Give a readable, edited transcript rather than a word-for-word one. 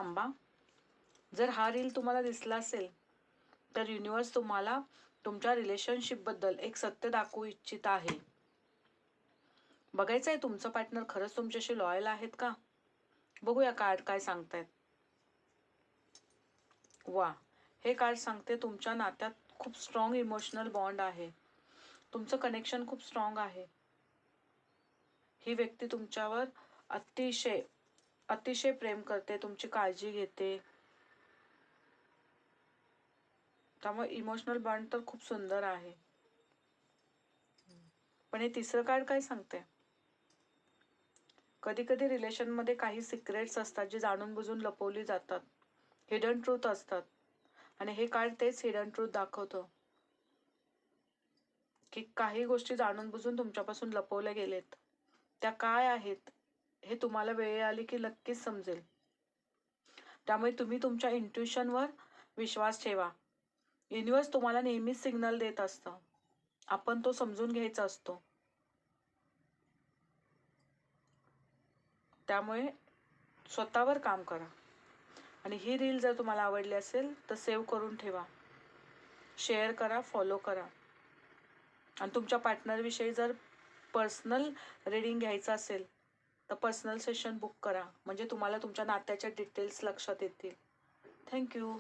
थांबा. जर हा रील तुम्हाला दिसला असेल तर युनिवर्स तुम्हाला तुमच्या रिलेशनशिपबद्दल एक सत्य दाखवू इच्छित आहे. बघायचं आहे तुमचं पार्टनर खरंच तुमच्याशी लॉयल आहेत का? बघूया कार्ड काय सांगतायत. वा, हे कार्ड सांगते तुमच्या नात्यात खूप स्ट्रॉंग इमोशनल बॉन्ड आहे. तुमचं कनेक्शन खूप स्ट्रॉंग आहे. ही व्यक्ती तुमच्यावर अतिशय अतिशय प्रेम करते, तुमची काळजी घेते. त्यामुळे इमोशनल बॉन्ड तर खूप सुंदर आहे. पण हे तिसरं कार्ड काय सांगते? कधी कधी रिलेशनमध्ये काही सिक्रेट्स असतात जे जाणून बुजून लपवली जातात. हिडन ट्रूथ असतात. आणि हे कार्ड तेच हिडन ट्रूथ दाखवतं की काही गोष्टी जाणून बुजून तुमच्यापासून लपवल्या गेलेत. त्या काय आहेत हे तुम्हाला वेळ आली की नक्कीच समजेल. त्यामुळे तुम्ही तुमच्या इंट्युशनवर विश्वास ठेवा. युनिवर्स तुम्हाला नेहमीच सिग्नल देत असतं. आपण तो समजून घ्यायचा असतो. त्यामुळे स्वतःवर काम करा. आणि ही रील जर तुम्हाला आवडली असेल तर सेव्ह करून ठेवा, शेअर करा, फॉलो करा. आणि तुमच्या पार्टनरविषयी जर पर्सनल रीडिंग घ्यायचं असेल तर पर्सनल सेशन बुक करा, म्हणजे तुम्हाला तुमच्या नात्याच्या डिटेल्स लक्षात येतील. थँक्यू.